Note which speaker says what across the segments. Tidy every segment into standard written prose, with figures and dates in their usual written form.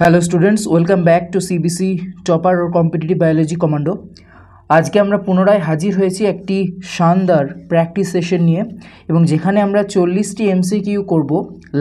Speaker 1: Hello students, welcome back to CBC topper ও competitive biology commando. আজকে আমরা পুনরায় হাজির হয়েছি একটি শানদার প্র্যাকটিস সেশন নিয়ে, এবং যেখানে আমরা 40টি এমসিকিউ করব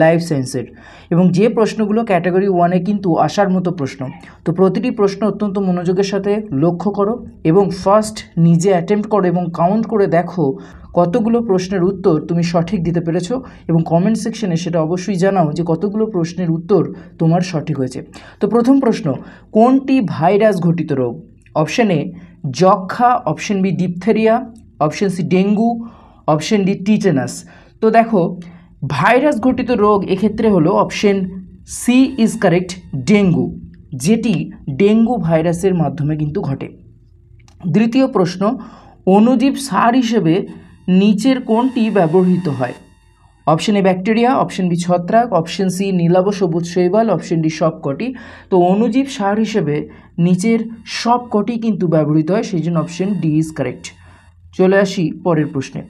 Speaker 1: লাইফ সায়েন্সের, এবং যে প্রশ্নগুলো ক্যাটাগরি 1-এ কিন্তু আসার মতো প্রশ্ন। তো প্রতিটি প্রশ্ন অত্যন্ত মনোযোগের সাথে লক্ষ্য করো এবং ফার্স্ট নিজে অ্যাটেম্প্ট করো এবং কাউন্ট করে দেখো কতগুলো প্রশ্নের উত্তর তুমি সঠিক দিতে পেরেছো, এবং কমেন্ট সেকশনে সেটা অবশ্যই জানাও যে কতগুলো প্রশ্নের উত্তর তোমার সঠিক হয়েছে। তো প্রথম প্রশ্ন, কোনটি ভাইরাস ঘটিত রোগ? অপশন এ যক্ষা, option B diphtheria, option C dengue, option D tetanus. তো দেখো, ভাইরাস ঘটিত রোগ এক্ষেত্রে হলো option C is correct, dengue, যেটি ডেঙ্গু ভাইরাসের মাধ্যমে কিন্তু ঘটে। দ্বিতীয় প্রশ্ন, অণুজীব সার হিসেবে নিচের কোনটি ব্যবহৃত হয়? Option A bacteria, option B ছত্রাক, অপশন সি নীলাভ সবুজ শৈবাল, অপশন ডি সবকটি। তো অণুজীব সার হিসেবে নিচের সবকটি কিন্তু ব্যবহৃত হয়, সেই জন্য অপশন ডি ইজ কারেক্ট। চলে আসি পরের প্রশ্নে,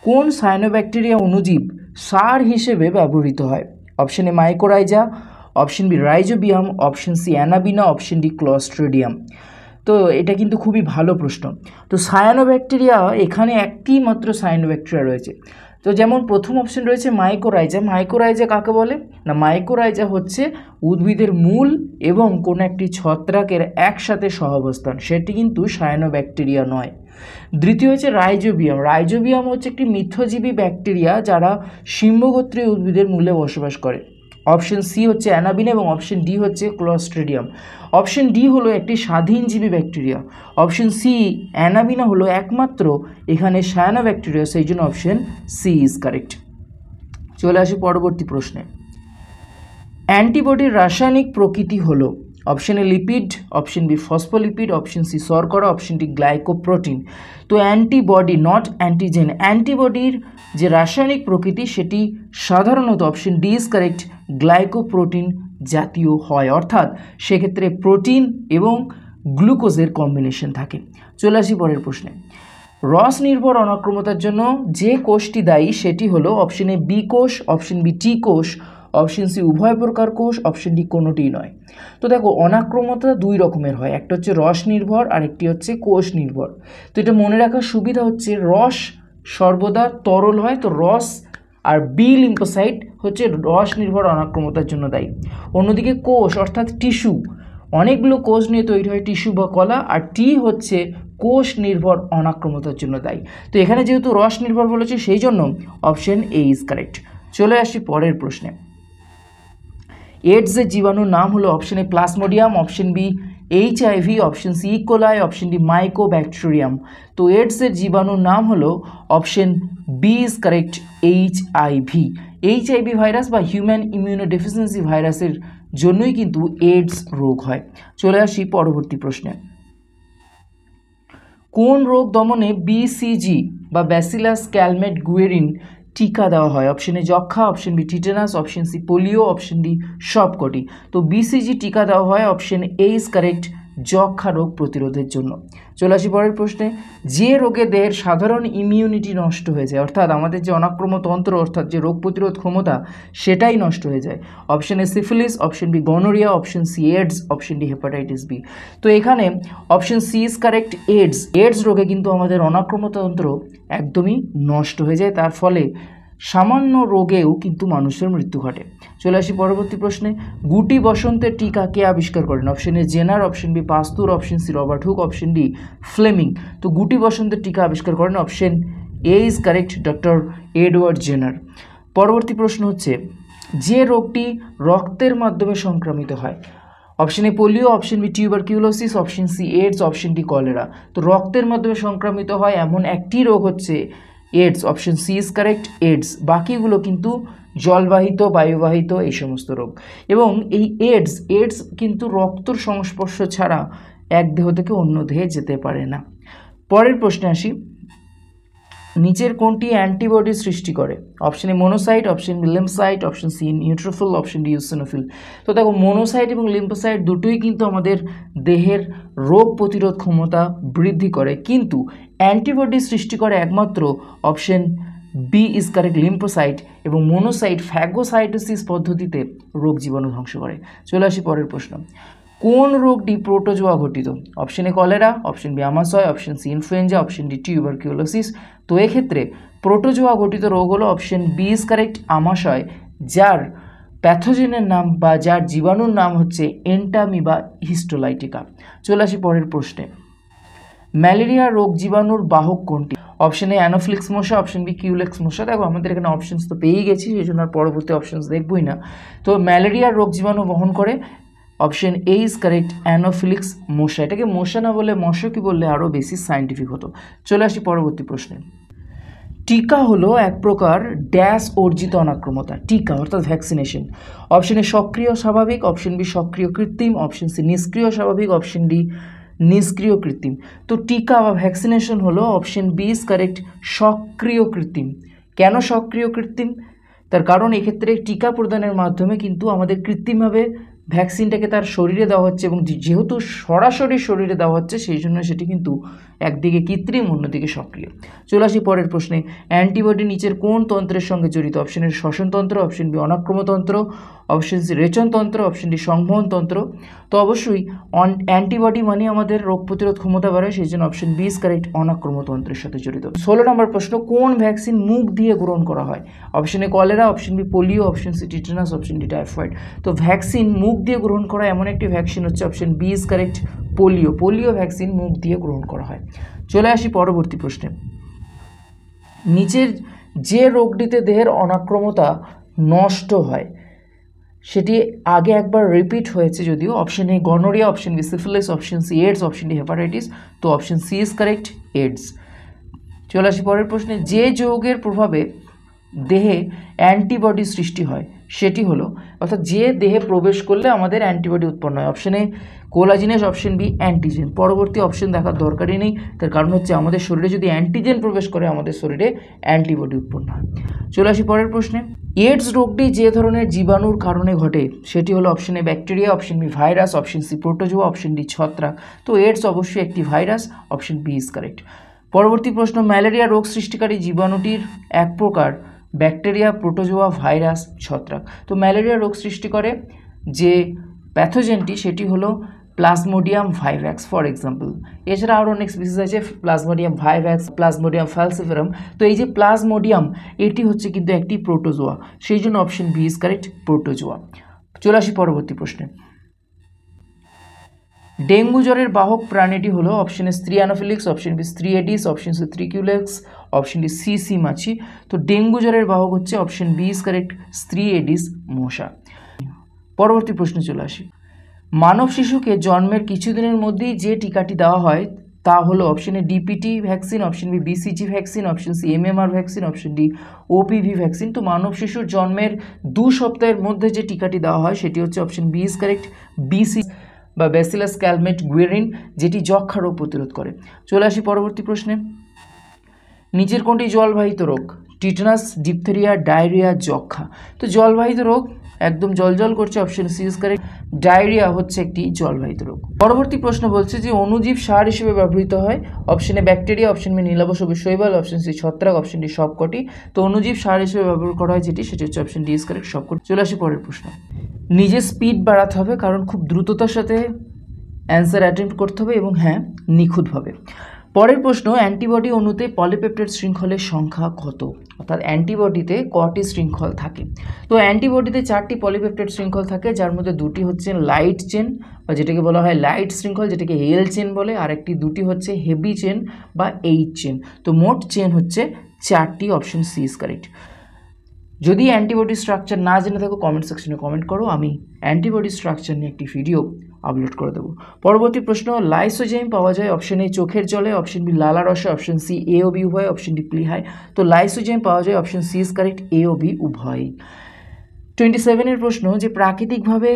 Speaker 1: কোন সায়ানোব্যাকটেরিয়া অণুজীব সার হিসেবে ব্যবহৃত হয়? Option A mycorrhiza, option B rhizobium, option C anabaena, option D clostridium. তো এটা কিন্তু খুবই ভালো প্রশ্ন। তো সায়ানোব্যাকটেরিয়া, এখানে একটি মাত্র সায়ানোব্যাকটেরিয়া রয়েছে। তো যেমন প্রথম অপশন রয়েছে মাইকোরাইজা। মাইকোরাইজা কাকে বলে না, মাইকোরাইজা হচ্ছে উদ্ভিদের মূল এবং কোনো একটি ছত্রাকের একসাথে সহাবস্থান, সেটি কিন্তু সায়ানোব্যাকটেরিয়া নয়। দ্বিতীয় হচ্ছে রাইজোবিয়াম। রাইজোবিয়াম হচ্ছে একটি মিথ্যজীবী ব্যাকটেরিয়া যারা সিম্বগোত্রীয় উদ্ভিদের মূলে বসবাস করে। অপশন সি হচ্ছে অ্যানাবিনা এবং অপশন ডি হচ্ছে ক্লস্ট্রিডিয়াম। অপশন ডি হলো একটি স্বাধীনজীবী ব্যাকটেরিয়া। অপশন সি অ্যানাবিনা হলো একমাত্র এখানে সায়ানোব্যাকটেরিয়া, সেই জন্য অপশন সি ইজ কারেক্ট। চলে আসি পরবর্তী প্রশ্নে, অ্যান্টিবডির রাসায়নিক প্রকৃতি হলো? Option A lipid, option B phospholipid, option C শর্করা, অপশন ডি গ্লাইকোপ্রোটিন। তো অ্যান্টিবডি নট অ্যান্টিজেন, অ্যান্টিবডির যে রাসায়নিক প্রকৃতি সেটি সাধারণত option D is correct, glycoprotein জাতীয় হয়, অর্থাৎ সেক্ষেত্রে প্রোটিন এবং গ্লুকোজের কম্বিনেশন থাকে। চলে আসি পরের প্রশ্নে, রস নির্ভর অনাক্রমতার জন্য যে কোষটি দায়ী সেটি হলো অপশন এ বি কোষ, অপশন বি টি কোষ, অপশন সি উভয় প্রকার কোষ, অপশন ডি কোনোটিই নয়। তো দেখো, অনাক্রমতা দুই রকমের হয়, একটা হচ্ছে রস নির্ভর আর একটি হচ্ছে কোষ নির্ভর। তো এটা মনে রাখার সুবিধা হচ্ছে রস সর্বদা তরল হয়, তো রস আর বি লিম্ফোসাইট হচ্ছে রস নির্ভর অনাক্রমতার জন্য দায়ী। অন্যদিকে কোষ অর্থাৎ টিস্যু, অনেকগুলো কোষ নিয়ে তৈরি হয় টিস্যু বা কলা, আর টি হচ্ছে কোষ নির্ভর অনাক্রমতার জন্য দায়ী। তো এখানে যেহেতু রস নির্ভর বলেছে সেই জন্য অপশন এ ইজ কারেক্ট। চলে আসি পরের প্রশ্নে, এডসের জীবাণুর নাম হলো? Option A plasmodium, option B HIV, option C E coli, option D mycobacterium. তো এডসের জীবাণুর নাম হলো option B is correct, HIV. HIV virus বা হিউম্যান ইমিউনোডেফিসিয়েন্সি ভাইরাসের জন্যই কিন্তু এডস রোগ হয়। চলে আসি পরবর্তী প্রশ্নে, কোন রোগ দমনে বিসিজি বা ব্যাসিলাস ক্যালমেট গুয়েরিন টিকা দেওয়া হয়? অপশন এ যক্ষা, option B tetanus, option C polio, option D সবকটি। তো বিসিজি টিকা দেওয়া হয় অপশন এ ইজ কারেক্ট, যক্ষা রোগ প্রতিরোধের জন্য। চলে আসি পরের প্রশ্নে, যে রোগে দেহের সাধারণ ইমিউনিটি নষ্ট হয়ে যায়, অর্থাৎ আমাদের যে অনাক্রম্য তন্ত্র অর্থাৎ যে রোগ প্রতিরোধ ক্ষমতা সেটাই নষ্ট হয়ে যায়। Option A syphilis, option B gonorrhoea, option C AIDS, option D hepatitis B. তো এখানে option C is correct, AIDS. AIDS রোগে কিন্তু আমাদের অনাক্রম্য তন্ত্র একদমই নষ্ট হয়ে যায়, তার ফলে সামান্য রোগেও কিন্তু মানুষের মৃত্যু ঘটে। চলে আসি পরবর্তী প্রশ্নে, গুটি বসন্তের টিকা কে আবিষ্কার করেন? Option A Jenner, option B Pasteur, option C Robert Hooke, option D Fleming. তো গুটি বসন্তের টিকা আবিষ্কার করেন option A is correct, doctor Edward Jenner. পরবর্তী প্রশ্ন হচ্ছে, যে রোগটি রক্তের মাধ্যমে সংক্রামিত হয়? Option A polio, option B tuberculosis, option C AIDS, option D cholera. তো রক্তের মাধ্যমে সংক্রামিত হয় এমন একটি রোগ হচ্ছে AIDS, option C is correct, AIDS. বাকিগুলো কিন্তু জলবাহিত, বায়ুবাহিত এই সমস্ত রোগ। এবং এই এডস কিন্তু রক্তর সংস্পর্শ ছাড়া এক দেহ থেকে অন্য দেহে যেতে পারে না। পরের প্রশ্নে আসি, নিচের কোনটি অ্যান্টিবডি সৃষ্টি করে? Option A monocyte, option B lymphocyte, option C neutrophil, option D eosinophil. তো দেখো, মনোসাইট এবং লিম্ফোসাইট দুটোই কিন্তু আমাদের দেহের রোগ প্রতিরোধ ক্ষমতা বৃদ্ধি করে, কিন্তু অ্যান্টিবডি সৃষ্টি করে একমাত্র option B is correct lymphocyte এবং মোনোসাইট ফ্যাগোসাইটোসিস পদ্ধতিতে রোগ জীবাণু ধ্বংস করে। চলে আসি পরের প্রশ্ন, কোন রোগটি প্রোটোজোয়া ঘটিত? Option A cholera, option B আমাশয়, option C influenza, option D tuberculosis. তো এক্ষেত্রে প্রোটোজোয়া ঘটিত রোগ হলো অপশন বি ইজ কারেক্ট আমাশয়, যার প্যাথোজেনের নাম বা যার জীবাণুর নাম হচ্ছে এন্টামিবা হিস্টোলাইটিকা। চলে আসি পরের প্রশ্নে, ম্যালেরিয়া রোগ জীবাণুর বাহক কোনটি? অপশন এ অ্যানোফিলিক্স মশা, অপশন বি কিউলেক্স মশা। দেখো আমাদের এখানে অপশনস তো পেয়েই গেছি, সেই জন্য আর পরবর্তী অপশনস দেখবই না। তো ম্যালেরিয়ার রোগ জীবাণু বহন করে অপশন এ ইজ কারেক্ট অ্যানোফিলিক্স মশা। এটাকে মশা না বলে মশকি বললে আরও বেশি সায়েন্টিফিক হতো। চলে আসি পরবর্তী প্রশ্নে, টিকা হলো এক প্রকার ড্যাশ অর্জিত অনাক্রমতা। টিকা অর্থাৎ ভ্যাকসিনেশন। অপশন এ সক্রিয় স্বাভাবিক, অপশন বি সক্রিয় কৃত্রিম, অপশন সি নিষ্ক্রিয় স্বাভাবিক, অপশন ডি নিষ্ক্রিয় কৃত্রিম। তো টিকা বা ভ্যাকসিনেশন হলো অপশন বি ইজ কারেক্ট সক্রিয় কৃত্রিম। কেন সক্রিয় কৃত্রিম? তার কারণ এক্ষেত্রে টিকা প্রদানের মাধ্যমে কিন্তু আমাদের কৃত্রিমভাবে ভ্যাকসিনটাকে তার শরীরে দেওয়া হচ্ছে, এবং যেহেতু সরাসরি শরীরে দেওয়া হচ্ছে সেই জন্য সেটি কিন্তু একদিকে কৃত্রিম অন্যদিকে সক্রিয়। চলে আসি পরের প্রশ্নে, অ্যান্টিবডি নিচের কোন তন্ত্রের সঙ্গে জড়িত? অপশন এ শ্বসনতন্ত্র, অপশন বি অনাক্রমতন্ত্র, অপশন সি রেচনতন্ত্র, অপশন ডি সংবহনতন্ত্র। তো অবশ্যই অ্যান্টিবডি মানে আমাদের রোগ প্রতিরোধ ক্ষমতা বাড়ায়, সেই জন্য অপশন বি ইজ কারেক্ট অনাক্রমতন্ত্রের সাথে জড়িত। 16 নম্বর প্রশ্ন, কোন ভ্যাকসিন মুখ দিয়ে গ্রহণ করা হয়? Option A cholera, option B polio, option C tetanus, option D typhoid. তো ভ্যাকসিন মুখ দিয়ে গ্রহণ করা এমন একটি ভ্যাকসিন হচ্ছে option B is correct polio. Polio vaccine মুখ দিয়ে গ্রহণ করা হয়। চলে আসি পরবর্তী প্রশ্নে, নিচের যে রোগটিতে দেহের অনাক্রমতা নষ্ট হয় সেটি আগে একবার রিপিট হয়েছে যদিও। Option A gonorrhoea, option B syphilis, option C AIDS, option D hepatitis. তো option C is correct AIDS. চলে আসি পরের প্রশ্নে, যে যৌগের প্রভাবে দেহে অ্যান্টিবডি সৃষ্টি হয় সেটি হলো, অর্থাৎ যে দেহে প্রবেশ করলে আমাদের অ্যান্টিবডি উৎপন্ন হয়। Option A collagenase, option B antigen. পরবর্তী অপশন দেখার দরকারই নেই, তার কারণ হচ্ছে আমাদের শরীরে যদি অ্যান্টিজেন প্রবেশ করে আমাদের শরীরে অ্যান্টিবডি উৎপন্ন হয়। চলে আসি পরের প্রশ্নে, এডস রোগটি যে ধরনের জীবাণুর কারণে ঘটে সেটি হলো option A bacteria, option B virus, option C protozoa, option D ছত্রাক। তো এডস অবশ্যই একটি virus, option B is correct. পরবর্তী প্রশ্ন, ম্যালেরিয়া রোগ সৃষ্টিকারী জীবাণুটির এক প্রকার ব্যাকটেরিয়া, প্রোটোজোয়া, ভাইরাস, ছত্রাক। তো ম্যালেরিয়া রোগ সৃষ্টি করে যে প্যাথোজেনটি সেটি হলো প্লাজমোডিয়াম ভাইভ্যাক্স ফর এক্সাম্পল। এছাড়া আরও অনেক স্পিসিস আছে, প্লাজমোডিয়াম ভাইভ্যাক্স, প্লাজমোডিয়াম ফ্যালসিফেরাম। তো এই যে প্লাজমোডিয়াম এটি হচ্ছে কিন্তু একটি প্রোটোজোয়া, সেই জন্য option B is correct protozoa. চলে আসি পরবর্তী প্রশ্নে, ডেঙ্গু জ্বরের বাহক প্রাণীটি হলো অপশন এ স্ত্রী অ্যানোফিলিক্স, অপশন বি স্ত্রী এডিস, অপশন সি ত্রিকিউলেক্স, অপশন ডি সি মাছি। তো ডেঙ্গু জ্বরের বাহক হচ্ছে অপশন বি ইজ কারেক্ট স্ত্রী এডিস মশা। পরবর্তী প্রশ্নে চলে আসি, মানব শিশুকে জন্মের কিছুদিনের মধ্যেই যে টিকাটি দেওয়া হয় তা হলো option A DPT vaccine, option B BCG vaccine, option C MMR vaccine, option D OPV vaccine. তো মানব শিশুর জন্মের 2 সপ্তাহের মধ্যে যে টিকাটি দেওয়া হয় সেটি হচ্ছে option B is correct BC বা ব্যাসিলাস ক্যালমেট গুয়েরিন, যেটি যক্ষা রোগ প্রতিরোধ করে। চলে আসি পরবর্তী প্রশ্নে, নিচের কোনটি জলবাহিত রোগ? টিটানাস, ডিপথেরিয়া, ডায়রিয়া, যক্ষা। তো জলবাহিত রোগ, একদম জল করছে, option C is correct diarrhoea হচ্ছে একটি জলবাহিত রোগ। পরবর্তী প্রশ্ন বলছে যে অনুজীব সার হিসেবে ব্যবহৃত হয়। Option A bacteria, option B নীলাভ সবুজ শৈবাল, অপশন সি ছত্রাক, অপশন ডি সবকটি। তো অনুজীব সার হিসেবে ব্যবহার করা হয় সেটি হচ্ছে অপশন ডি ইজ কারেক্ট সবকটি। চলে আসি পরের প্রশ্ন, নিজের স্পিড বাড়াতে হবে কারণ খুব দ্রুততার সাথে অ্যান্সার অ্যাটেম্প্ট করতে হবে এবং হ্যাঁ নিখুঁতভাবে। পরের প্রশ্ন, অ্যান্টিবডি অণুতে পলিপেপটাইড শৃঙ্খলের সংখ্যা কত? অর্থাৎ অ্যান্টিবডিতে কটি শৃঙ্খল থাকে? তো অ্যান্টিবডিতে 4টি পলিপেপটাইড শৃঙ্খল থাকে, যার মধ্যে 2টি হচ্ছে লাইট চেন বা যেটাকে বলা হয় লাইট শৃঙ্খল, যেটাকে এল চেন বলে, আর একটি 2টি হচ্ছে হেভি চেন বা এইচ চেন। তো মোট চেন হচ্ছে 4টি, অপশন সি ইজ কারেক্ট। যদি অ্যান্টিবডি স্ট্রাকচার না জেনে থাকো কমেন্ট সেকশনে কমেন্ট করো, আমি অ্যান্টিবডি স্ট্রাকচার নিয়ে একটি ভিডিও আপলোড করে দেবো। পরবর্তী প্রশ্ন, লাইসোজাইম পাওয়া যায় অপশন এ চোখের জলে, অপশন বি লালা রসে, অপশন সি এ ও বি উভয়, অপশন ডি প্লিহায়। তো লাইসোজাইম পাওয়া যায় option C is correct A ও বি উভয়। 27 প্রশ্ন, যে প্রাকৃতিকভাবে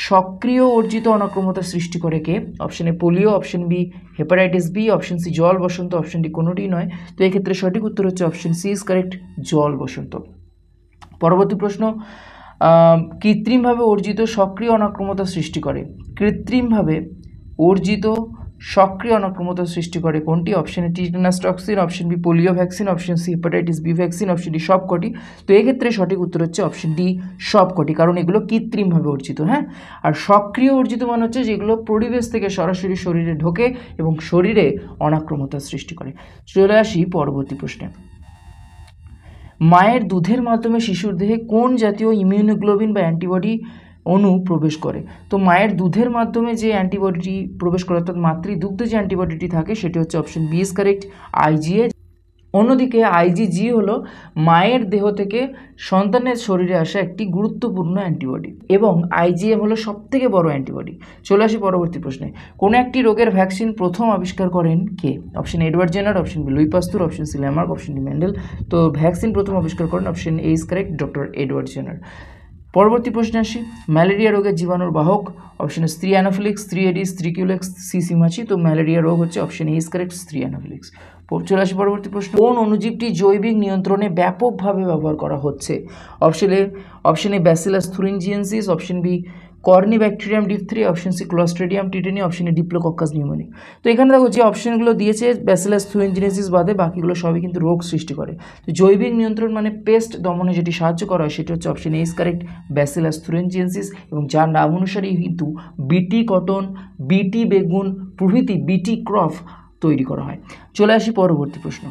Speaker 1: সক্রিয় অর্জিত অনাক্রমতা সৃষ্টি করে কে? Option A polio, option B hepatitis B, option C জল বসন্ত, অপশন ডি কোনোটিই নয়। তো এক্ষেত্রে সঠিক উত্তর হচ্ছে অপশন সি ইজ কারেক্ট জল বসন্ত। পরবর্তী প্রশ্ন, কৃত্রিমভাবে অর্জিত সক্রিয় অনাক্রমতা সৃষ্টি করে। কৃত্রিমভাবে অর্জিত সক্রিয় অনাক্রমতা সৃষ্টি করে কোনটি? Option A tetanus toxin, option B polio vaccine, option C hepatitis B vaccine, option D সবকটি। তো এক্ষেত্রে সঠিক উত্তর হচ্ছে অপশন ডি সবকটি, কারণ এগুলো কৃত্রিমভাবে অর্জিত। হ্যাঁ, আর সক্রিয় অর্জিত মানে হচ্ছে যেগুলো পরিবেশ থেকে সরাসরি শরীরে ঢোকে এবং শরীরে অনাক্রমতা সৃষ্টি করে। চলে আসি পরবর্তী প্রশ্নে। মায়ের দুধের মাধ্যমে শিশুর দেহে কোন জাতীয় ইমিউনোগ্লোবিন বা অ্যান্টিবডি অণু প্রবেশ করে? তো মায়ের দুধের মাধ্যমে যে অ্যান্টিবডিটি প্রবেশ করে, অর্থাৎ মাতৃদুগ্ধে যে অ্যান্টিবডিটি থাকে সেটি হচ্ছে option B is correct, IgA. অন্যদিকে আইজিজি হলো মায়ের দেহ থেকে সন্তানের শরীরে আসা একটি গুরুত্বপূর্ণ অ্যান্টিবডি, এবং আইজিএম হলো সবথেকে বড় অ্যান্টিবডি। চলে আসি পরবর্তী প্রশ্নে। কোনো একটি রোগের ভ্যাকসিন প্রথম আবিষ্কার করেন কে? Option Edward Jenner, option B Louis Pasteur, option C Lamarck, option D Mendel. তো ভ্যাকসিন প্রথম আবিষ্কার করেন option A is correct, doctor Edward Jenner. পরবর্তী প্রশ্নে আসি। ম্যালেরিয়া রোগের জীবাণুর বাহক? অপশন স্ত্রী অ্যানোফিলিক্স, স্ত্রী এডিস, স্ত্রী কিউলেক্স, সি সিমাচি। তো ম্যালেরিয়া রোগ হচ্ছে অপশন এ ইজ কারেক্ট, স্ত্রী অ্যানোফিলিক্স। চলে আসি পরবর্তী প্রশ্ন। কোন অণুজীবটি জৈবিক নিয়ন্ত্রণে ব্যাপকভাবে ব্যবহার করা হচ্ছে? Option A Bacillus thuringiensis, option B Corynebacterium diphtheriae, option C Clostridium tetani, option A Diplococcus pneumoniae. তো এখানে দেখো যে অপশনগুলো দিয়েছে ব্যাসিলাস থুরিনজিয়েন্সিস বাদে বাকিগুলো সবই কিন্তু রোগ সৃষ্টি করে। তো জৈবিক নিয়ন্ত্রণ মানে পেস্ট দমনে যেটি সাহায্য করা হয় সেটি হচ্ছে option A is correct, Bacillus thuringiensis, এবং যার নাম অনুসারেই কিন্তু বিটি কটন, বিটি বেগুন প্রভৃতি বিটি ক্রপ তৈরি করা হয়। চলে আসি পরবর্তী প্রশ্ন।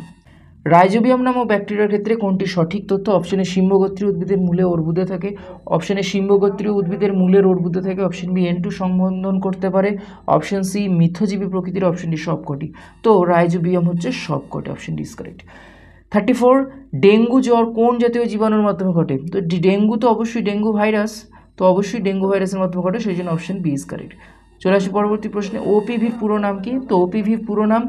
Speaker 1: রাইজোবিয়াম নামক ব্যাকটেরিয়ার ক্ষেত্রে কোনটি সঠিক তথ্য? অপশনে সিম্বগোত্রীয় উদ্ভিদের মূলে অর্বুদে থাকে, অপশনে সিম্বগোত্রীয় উদ্ভিদের মূলের অর্বুদে থাকে, অপশন বি N2 সংবন্ধন করতে পারে, অপশন সি মিথ্যজীবী প্রকৃতির, অপশন ডি সবকটি। তো রাইজোবিয়াম হচ্ছে সবকটি, option D is correct. 34, dengue জ্বর কোন জাতীয় জীবাণুর মাধ্যমে ঘটে? তো ডেঙ্গু তো অবশ্যই ডেঙ্গু ভাইরাস, তো অবশ্যই ডেঙ্গু ভাইরাসের মাধ্যমে ঘটে, সেই জন্য অপশন বি ইজ কারেক্ট। চলে আসি পরবর্তী প্রশ্নে। ওপিভির পুরো নাম কি? তো ওপিভির পুরো নাম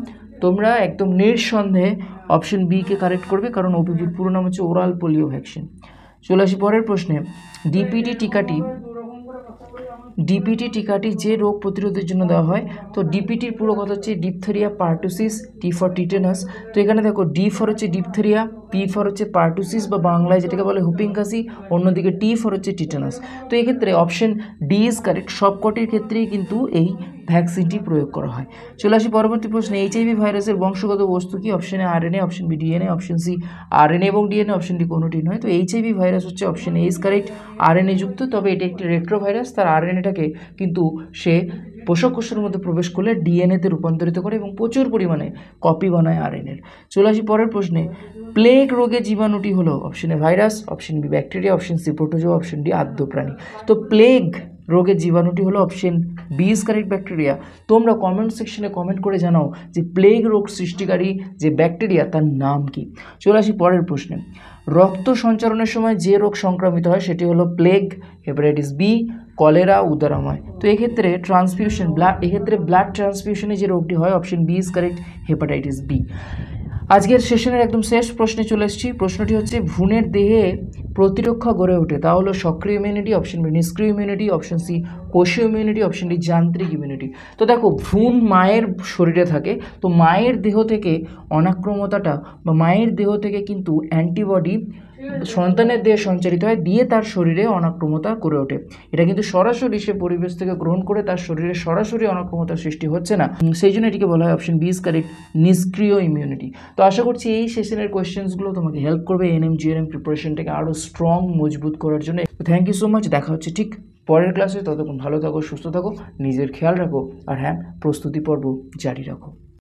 Speaker 1: তোমরা একদম নিঃসন্দেহে অপশন বি কে কারেক্ট করবে, কারণ ওপিভির পুরো নাম হচ্ছে ওরাল পোলিও ভ্যাকসিন। চলে আসি পরের প্রশ্নে। ডিপিটি টিকাটি যে রোগ প্রতিরোধের জন্য দেওয়া হয়, তো ডিপিটির পুরো কথা হচ্ছে diphtheria pertussis, T for tetanus. তো এখানে দেখো ডি ফর হচ্ছে ডিপথেরিয়া, পি ফর হচ্ছে পার্টুসিস বা বাংলায় যেটাকে বলে হুপিং কাশি, অন্যদিকে টি ফর হচ্ছে টিটেনাস। তো এক্ষেত্রে অপশন ডি ইজ কারেক্ট, সবকটির ক্ষেত্রেই কিন্তু এই ভ্যাকসিনটি প্রয়োগ করা হয়। চলে আসি পরবর্তী প্রশ্নে। এইচআইভি ভাইরাসের বংশগত বস্তু কি? Option A RNA, option B DNA, option C RNA এবং ডিএনএ, অপশন ডি কোনোটি নয়। তো এইচআইভি ভাইরাস হচ্ছে option A is correct, RNA যুক্ত, তবে এটি একটি রেট্রোভাইরাস। তার আরএনএটাকে কিন্তু সে পোষক কোষের মধ্যে প্রবেশ করলে ডিএনএতে রূপান্তরিত করে এবং প্রচুর পরিমাণে কপি বানায় আরএনএর। চলে আসি পরের প্রশ্নে। প্লেগ রোগের জীবাণুটি হলো option A virus, option B bacteria, option C protozoa, option D আদ্য প্রাণী। তো প্লেগ রোগের জীবাণুটি হলো option B is correct, bacteria. তোমরা কমেন্ট সেকশনে কমেন্ট করে জানাও যে প্লেগ রোগ সৃষ্টিকারী যে ব্যাকটেরিয়া তার নাম কি। চলে আসি পরের প্রশ্নে। রক্ত সঞ্চারণের সময় যে রোগ সংক্রামিত হয় সেটি হলো প্লেগ, হেপাটাইটিস বি, কলেরা, উদরাময়। তো এক্ষেত্রে ব্লাড ট্রান্সফিউশনে যে রোগটি হয় option B is correct, hepatitis B. আজকের সেশনের একদম শেষ প্রশ্নে চলে এসেছি। প্রশ্নটি হচ্ছে ভ্রূণের দেহে প্রতিরক্ষা গড়ে ওঠে, তা হলো সক্রিয় ইমিউনিটি, অপশন বি নিষ্ক্রিয় ইমিউনিটি, অপশন সি কোষীয় ইমিউনিটি, অপশন ডি যান্ত্রিক ইমিউনিটি। তো দেখো ভ্রূণ মায়ের শরীরে থাকে, তো মায়ের দেহ থেকে অনাক্রমতাটা বা মায়ের দেহ থেকে কিন্তু অ্যান্টিবডি সন্তানের দেহে সঞ্চারিত হয়, দিয়ে তার শরীরে অনাক্রমতা করে ওঠে। এটা কিন্তু সরাসরি সে পরিবেশ থেকে গ্রহণ করে তার শরীরে সরাসরি অনাক্রমতার সৃষ্টি হচ্ছে না, সেই জন্য এটিকে বলা হয় অপশন বি ইজ কারেক্ট, নিষ্ক্রিয় ইমিউনিটি। তো আশা করছি এই সেশনের কোয়েশ্চেন্সগুলো তোমাকে হেল্প করবে এএনএম জিএনএম প্রিপারেশনটাকে আরও স্ট্রং মজবুত করার জন্য। থ্যাংক ইউ সো মাচ, দেখা হচ্ছে ঠিক পরের ক্লাসে। ততক্ষণ ভালো থাকো, সুস্থ থাকো, নিজের খেয়াল রাখো, আর হ্যাঁ প্রস্তুতি পর্ব জারি রাখো।